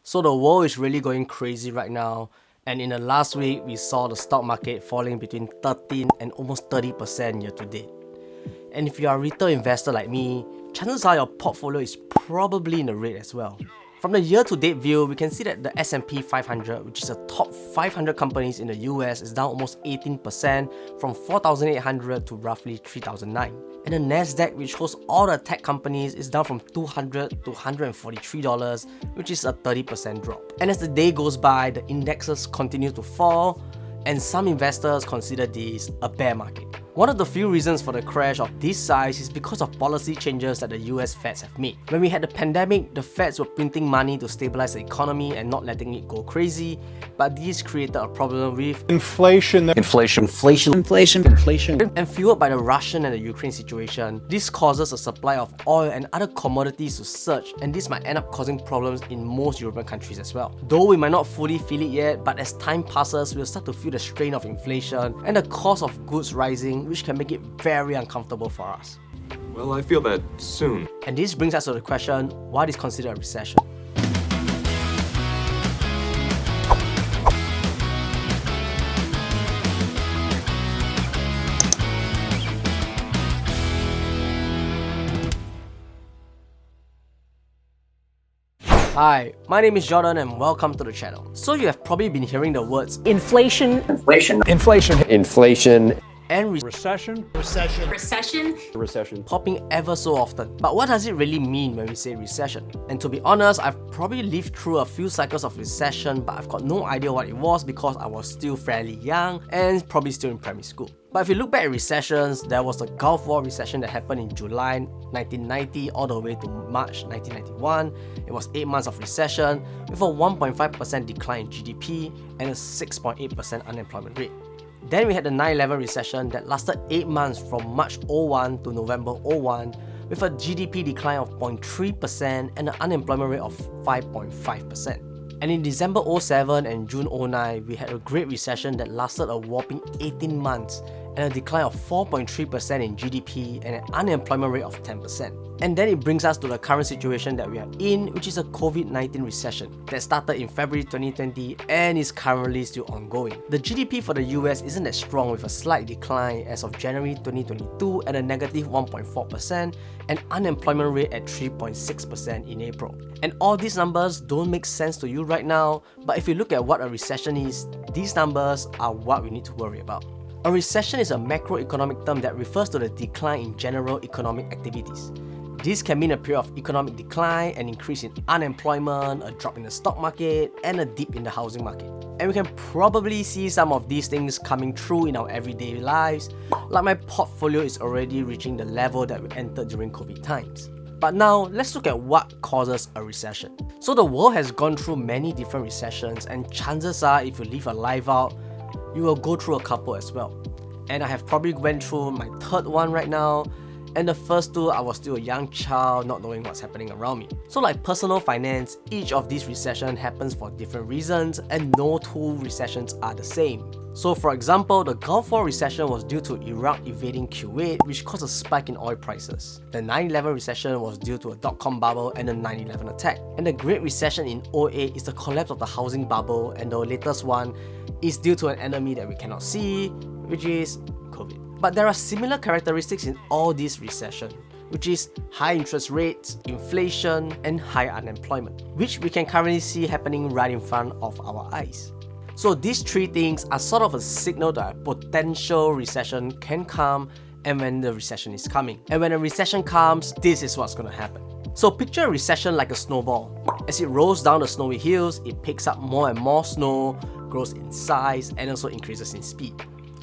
So the world is really going crazy right now, and in the last week, we saw the stock market falling between 13 and almost 30% year to date. And if you are a retail investor like me, chances are your portfolio is probably in the red as well. From the year-to-date view, we can see that the S&P 500, which is the top 500 companies in the US, is down almost 18% from 4,800 to roughly 3,009. And the Nasdaq, which hosts all the tech companies, is down from $200 to $143, which is a 30% drop. And as the day goes by, the indexes continue to fall, and some investors consider this a bear market. One of the few reasons for the crash of this size is because of policy changes that the US Feds have made. When we had the pandemic, the Feds were printing money to stabilize the economy and not letting it go crazy, but this created a problem with Inflation. and fueled by the Russian and the Ukraine situation. This causes the supply of oil and other commodities to surge, and this might end up causing problems in most European countries as well. Though we might not fully feel it yet, but as time passes, we'll start to feel the strain of inflation and the cost of goods rising, which can make it very uncomfortable for us. Well, I feel that soon. And this brings us to the question, what is considered a recession? Hi, my name is Jorden and welcome to the channel. So you have probably been hearing the words Inflation, and Recession. recession, popping ever so often. But what does it really mean when we say recession? And to be honest, I've probably lived through a few cycles of recession, but I've got no idea what it was because I was still fairly young and probably still in primary school. But if you look back at recessions, there was the Gulf War recession that happened in July 1990 all the way to March 1991. It was 8 months of recession with a 1.5% decline in GDP and a 6.8% unemployment rate. Then we had the 9/11 recession that lasted 8 months from March 01 to November 01 with a GDP decline of 0.3% and an unemployment rate of 5.5%. And in December 07 and June 09, we had a great recession that lasted a whopping 18 months and a decline of 4.3% in GDP and an unemployment rate of 10%. And then it brings us to the current situation that we are in, which is a COVID-19 recession that started in February 2020 and is currently still ongoing. The GDP for the US isn't that strong with a slight decline as of January 2022 at a negative 1.4% and unemployment rate at 3.6% in April. And all these numbers don't make sense to you right now, but if you look at what a recession is, these numbers are what we need to worry about. A recession is a macroeconomic term that refers to the decline in general economic activities. This can mean a period of economic decline, an increase in unemployment, a drop in the stock market, and a dip in the housing market. And we can probably see some of these things coming through in our everyday lives, like my portfolio is already reaching the level that we entered during COVID times. But now, let's look at what causes a recession. So the world has gone through many different recessions, and chances are if you leave a life out, you will go through a couple as well. And I have probably went through my third one right now, and the first two I was still a young child not knowing what's happening around me. So like personal finance, each of these recessions happens for different reasons and no two recessions are the same. So for example, the Gulf War recession was due to Iraq invading Kuwait, which caused a spike in oil prices. The 9/11 recession was due to a dot-com bubble and the 9/11 attack. And the Great Recession in 08 is the collapse of the housing bubble, and the latest one is due to an enemy that we cannot see, which is COVID. But there are similar characteristics in all these recessions, which is high interest rates, inflation, and high unemployment, which we can currently see happening right in front of our eyes. So these three things are sort of a signal that a potential recession can come and when the recession is coming. And when a recession comes, this is what's going to happen. So picture a recession like a snowball. As it rolls down the snowy hills, it picks up more and more snow, grows in size, and also increases in speed.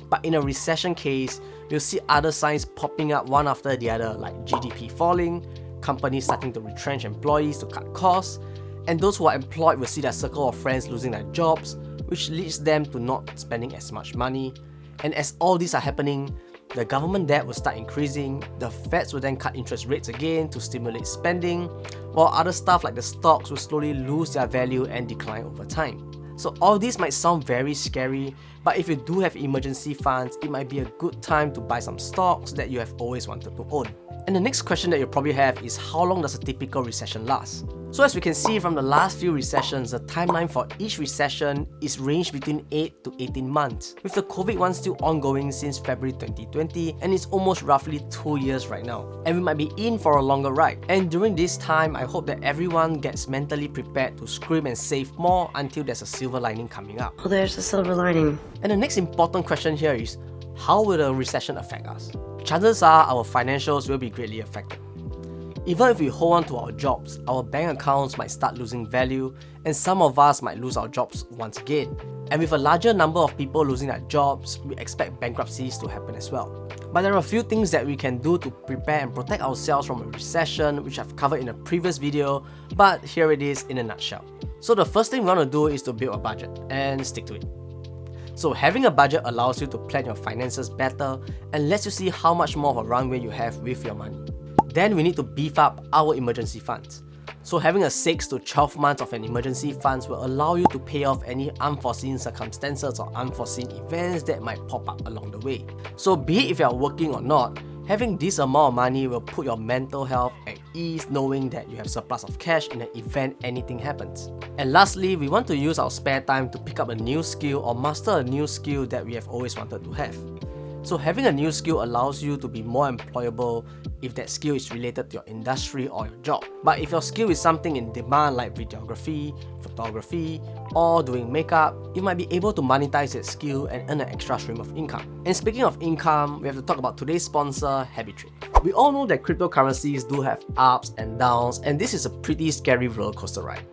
But in a recession case, you'll see other signs popping up one after the other, like GDP falling, companies starting to retrench employees to cut costs, and those who are employed will see their circle of friends losing their jobs, which leads them to not spending as much money. And as all these are happening, the government debt will start increasing, the Feds will then cut interest rates again to stimulate spending, while other stuff like the stocks will slowly lose their value and decline over time. So all this might sound very scary, but if you do have emergency funds, it might be a good time to buy some stocks that you have always wanted to own. And the next question that you probably have is, how long does a typical recession last? So as we can see from the last few recessions, the timeline for each recession is ranged between 8 to 18 months, with the COVID one still ongoing since February 2020 and it's almost roughly 2 years right now. And we might be in for a longer ride. And during this time, I hope that everyone gets mentally prepared to scrimp and save more until there's a silver lining coming up. Well, there's a silver lining. And the next important question here is, how will the recession affect us? Chances are our financials will be greatly affected. Even if we hold on to our jobs, our bank accounts might start losing value and some of us might lose our jobs once again. And with a larger number of people losing their jobs, we expect bankruptcies to happen as well. But there are a few things that we can do to prepare and protect ourselves from a recession, which I've covered in a previous video, but here it is in a nutshell. So the first thing we want to do is to build a budget and stick to it. So having a budget allows you to plan your finances better and lets you see how much more of a runway you have with your money. Then we need to beef up our emergency funds. So having a 6 to 12 months of an emergency funds will allow you to pay off any unforeseen circumstances or unforeseen events that might pop up along the way. So be it if you are working or not, having this amount of money will put your mental health at ease knowing that you have surplus of cash in the event anything happens. And lastly, we want to use our spare time to pick up a new skill or master a new skill that we have always wanted to have. So having a new skill allows you to be more employable if that skill is related to your industry or your job. But if your skill is something in demand like videography, photography, or doing makeup, you might be able to monetize that skill and earn an extra stream of income. And speaking of income, we have to talk about today's sponsor, HabitTrade. We all know that cryptocurrencies do have ups and downs, and this is a pretty scary roller coaster ride.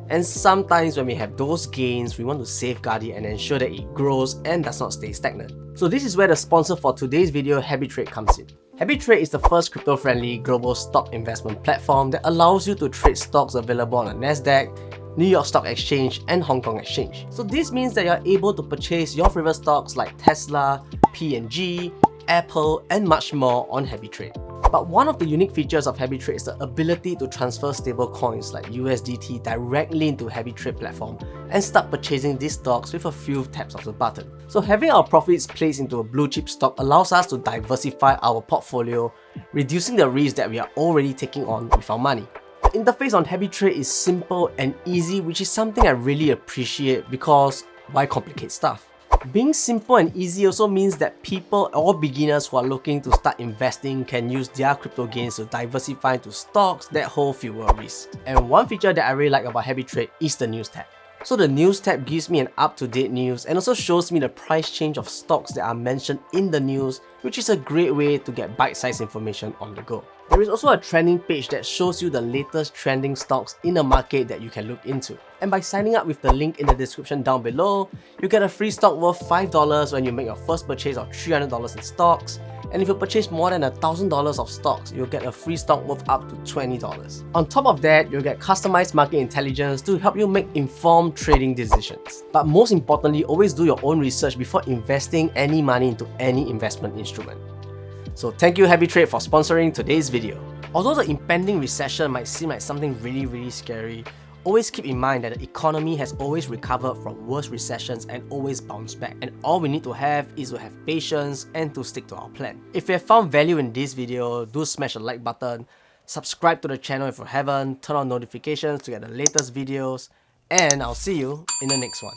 And sometimes when we have those gains, we want to safeguard it and ensure that it grows and does not stay stagnant. So this is where the sponsor for today's video, HabitTrade, comes in. HabitTrade is the first crypto-friendly global stock investment platform that allows you to trade stocks available on the Nasdaq, New York Stock Exchange, and Hong Kong Exchange. So this means that you're able to purchase your favorite stocks like Tesla, P&G, Apple, and much more on HabitTrade. But one of the unique features of HabitTrade is the ability to transfer stable coins like USDT directly into HabitTrade platform and start purchasing these stocks with a few taps of the button. So having our profits placed into a blue chip stock allows us to diversify our portfolio, reducing the risk that we are already taking on with our money. The interface on HabitTrade is simple and easy, which is something I really appreciate because why complicate stuff? Being simple and easy also means that people or beginners who are looking to start investing can use their crypto gains to diversify into stocks that hold fewer risks. And one feature that I really like about HabitTrade is the news tab. So the news tab gives me an up-to-date news and also shows me the price change of stocks that are mentioned in the news, which is a great way to get bite-sized information on the go. There is also a trending page that shows you the latest trending stocks in the market that you can look into. And by signing up with the link in the description down below, you get a free stock worth $5 when you make your first purchase of $300 in stocks. And if you purchase more than $1,000 of stocks, you'll get a free stock worth up to $20. On top of that, you'll get customized market intelligence to help you make informed trading decisions. But most importantly, always do your own research before investing any money into any investment instrument. So thank you HabitTrade for sponsoring today's video. Although the impending recession might seem like something really scary, always keep in mind that the economy has always recovered from worse recessions and always bounced back. And all we need to have is to have patience and to stick to our plan. If you have found value in this video, do smash the like button, subscribe to the channel if you haven't, turn on notifications to get the latest videos, and I'll see you in the next one.